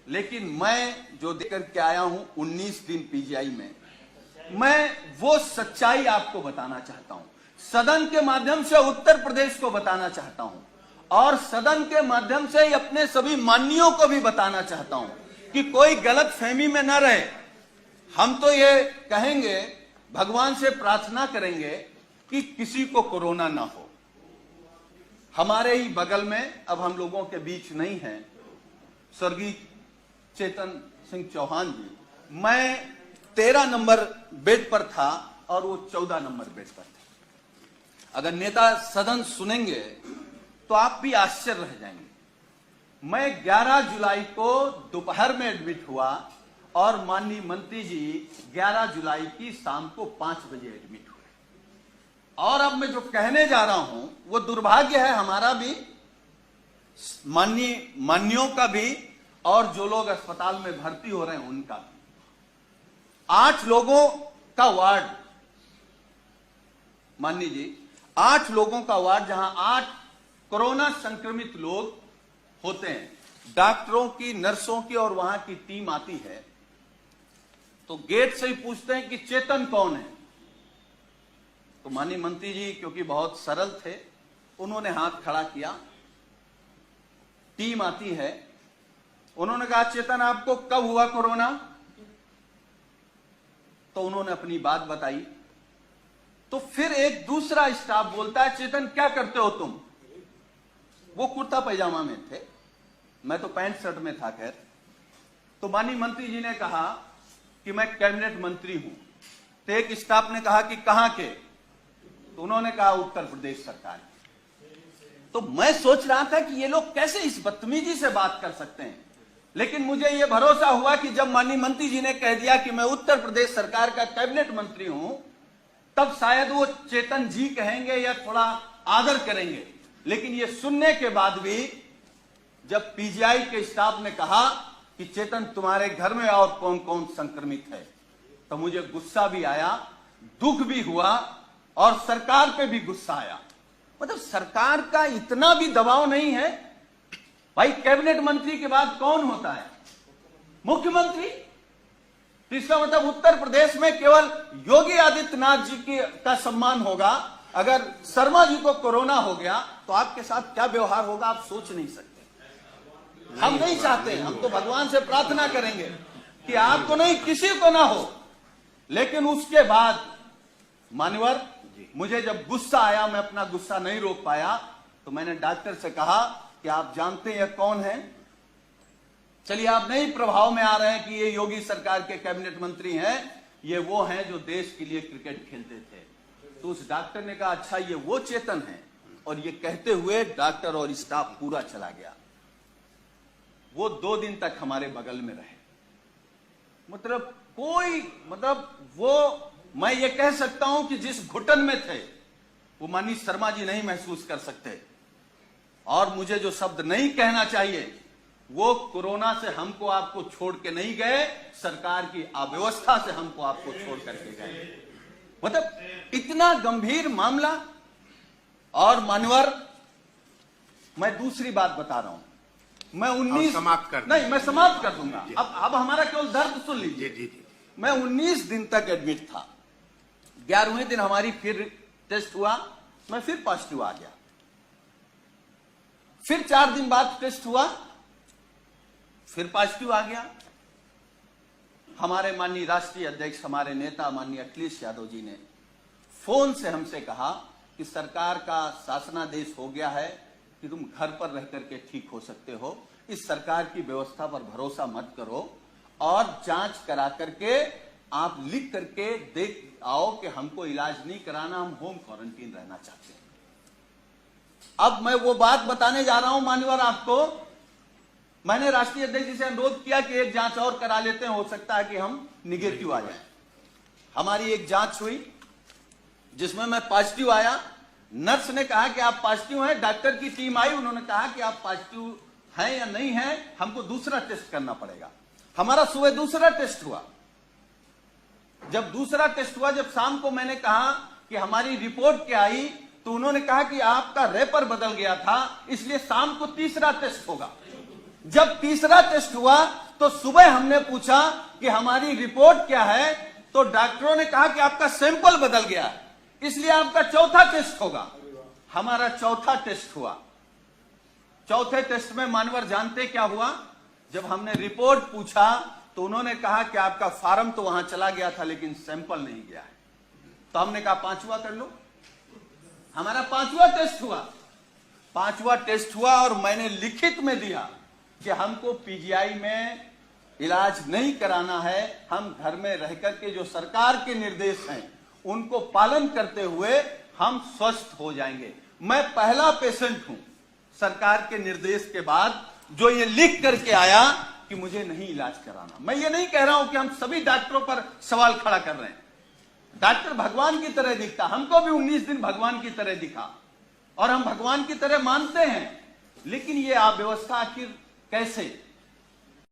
लेकिन मैं जो देकर के आया हूं 19 दिन पीजीआई में, मैं वो सच्चाई आपको बताना चाहता हूं, सदन के माध्यम से उत्तर प्रदेश को बताना चाहता हूं और सदन के माध्यम से अपने सभी माननीयों को भी बताना चाहता हूं कि कोई गलत फहमी में न रहे। हम तो ये कहेंगे, भगवान से प्रार्थना करेंगे कि किसी को कोरोना ना हो। हमारे ही बगल में, अब हम लोगों के बीच नहीं है, स्वर्गीय चेतन सिंह चौहान जी, मैं 13 नंबर बेड पर था और वो 14 नंबर बेड पर थे। अगर नेता सदन सुनेंगे तो आप भी आश्चर्य रह जाएंगे। मैं 11 जुलाई को दोपहर में एडमिट हुआ और माननीय मंत्री जी 11 जुलाई की शाम को 5 बजे एडमिट हुए। और अब मैं जो कहने जा रहा हूं वो दुर्भाग्य है हमारा भी, माननीयों का भी, और जो लोग अस्पताल में भर्ती हो रहे हैं उनका भी। 8 लोगों का वार्ड, माननीय जी, 8 लोगों का वार्ड, जहां 8 कोरोना संक्रमित लोग होते हैं। डॉक्टरों की, नर्सों की और वहां की टीम आती है तो गेट से ही पूछते हैं कि चेतन कौन है। तो माननीय मंत्री जी क्योंकि बहुत सरल थे, उन्होंने हाथ खड़ा किया। टीम आती है, उन्होंने कहा चेतन आपको कब हुआ कोरोना? तो उन्होंने अपनी बात बताई। तो फिर एक दूसरा स्टाफ बोलता है चेतन क्या करते हो तुम? वो कुर्ता पैजामा में थे, मैं तो पैंट शर्ट में था। खैर, तो माननीय मंत्री जी ने कहा कि मैं कैबिनेट मंत्री हूं। तो एक स्टाफ ने कहा कि कहां के? तो उन्होंने कहा उत्तर प्रदेश सरकार। तो मैं सोच रहा था कि ये लोग कैसे इस बदतमीजी से बात कर सकते हैं, लेकिन मुझे यह भरोसा हुआ कि जब माननीय मंत्री जी ने कह दिया कि मैं उत्तर प्रदेश सरकार का कैबिनेट मंत्री हूं, तब शायद वो चेतन जी कहेंगे या थोड़ा आदर करेंगे। लेकिन ये सुनने के बाद भी जब पीजीआई के स्टाफ ने कहा कि चेतन तुम्हारे घर में और कौन कौन संक्रमित है, तो मुझे गुस्सा भी आया, दुख भी हुआ और सरकार पे भी गुस्सा आया। मतलब सरकार का इतना भी दबाव नहीं है भाई। कैबिनेट मंत्री के बाद कौन होता है? मुख्यमंत्री। तो इसका मतलब उत्तर प्रदेश में केवल योगी आदित्यनाथ जी का सम्मान होगा। अगर शर्मा जी को कोरोना हो गया तो आपके साथ क्या व्यवहार होगा आप सोच नहीं सकते। हम नहीं चाहते, हम तो भगवान से प्रार्थना करेंगे कि आपको नहीं, किसी को ना हो। लेकिन उसके बाद मान्यवर, मुझे जब गुस्सा आया, मैं अपना गुस्सा नहीं रोक पाया, तो मैंने डॉक्टर से कहा कि आप जानते हैं कौन है? चलिए आप नहीं प्रभाव में आ रहे हैं कि ये योगी सरकार के कैबिनेट मंत्री हैं, ये वो हैं जो देश के लिए क्रिकेट खेलते थे। तो उस डॉक्टर ने कहा अच्छा ये वो चेतन है, और ये कहते हुए डॉक्टर और स्टाफ पूरा चला गया। वो 2 दिन तक हमारे बगल में रहे। मतलब वो, मैं ये कह सकता हूं कि जिस घुटन में थे वो माननीय शर्मा जी नहीं महसूस कर सकते। और मुझे जो शब्द नहीं कहना चाहिए, वो कोरोना से हमको आपको छोड़ के नहीं गए, सरकार की अव्यवस्था से हमको आपको छोड़ करके गए। मतलब इतना गंभीर मामला। और मानवर, मैं दूसरी बात बता रहा हूं, मैं 19 समाप्त कर नहीं, मैं समाप्त कर दूंगा। अब हमारा केवल दर्द सुन लीजिए। मैं 19 दिन तक एडमिट था। 11वें दिन हमारी फिर टेस्ट हुआ, मैं फिर पॉजिटिव आ गया। फिर 4 दिन बाद टेस्ट हुआ, फिर पॉजिटिव आ गया। हमारे माननीय राष्ट्रीय अध्यक्ष, हमारे नेता माननीय अखिलेश यादव जी ने फोन से हमसे कहा कि सरकार का शासनादेश हो गया है कि तुम घर पर रह करके ठीक हो सकते हो, इस सरकार की व्यवस्था पर भरोसा मत करो और जांच करा करके आप लिख करके देख आओ कि हमको इलाज नहीं कराना, हम होम क्वारंटीन रहना चाहते हैं। अब मैं वो बात बताने जा रहा हूं मान्यवर आपको। मैंने राष्ट्रीय अध्यक्ष जी से अनुरोध किया कि एक जांच और करा लेते हैं, हो सकता है कि हम निगेटिव आ जाएं। हमारी एक जांच हुई जिसमें मैं पॉजिटिव आया। नर्स ने कहा कि आप पॉजिटिव हैं, डॉक्टर की टीम आई, उन्होंने कहा कि आप पॉजिटिव हैं या नहीं हैं, हमको दूसरा टेस्ट करना पड़ेगा। हमारा सुबह दूसरा टेस्ट हुआ। जब दूसरा टेस्ट हुआ, जब शाम को मैंने कहा कि हमारी रिपोर्ट क्या आई, तो उन्होंने कहा कि आपका रेपर बदल गया था, इसलिए शाम को तीसरा टेस्ट होगा। जब तीसरा टेस्ट हुआ तो सुबह हमने पूछा कि हमारी रिपोर्ट क्या है, तो डॉक्टरों ने कहा कि आपका सैंपल बदल गया है, इसलिए आपका चौथा टेस्ट होगा। हमारा चौथा टेस्ट हुआ। चौथे टेस्ट में मानवर जानते क्या हुआ? जब हमने रिपोर्ट पूछा तो उन्होंने कहा कि आपका फार्म तो वहां चला गया था लेकिन सैंपल नहीं गया है। तो हमने कहा पांचवा कर लो। हमारा पांचवा टेस्ट हुआ। पांचवा टेस्ट हुआ और मैंने लिखित में दिया कि हमको पीजीआई में इलाज नहीं कराना है, हम घर में रहकर के जो सरकार के निर्देश हैं उनको पालन करते हुए हम स्वस्थ हो जाएंगे। मैं पहला पेशेंट हूं सरकार के निर्देश के बाद जो ये लिख करके आया कि मुझे नहीं इलाज कराना। मैं ये नहीं कह रहा हूं कि हम सभी डॉक्टरों पर सवाल खड़ा कर रहे हैं। डॉक्टर भगवान की तरह दिखता, हमको भी 19 दिन भगवान की तरह दिखा और हम भगवान की तरह मानते हैं, लेकिन ये अव्यवस्था आखिर कैसे?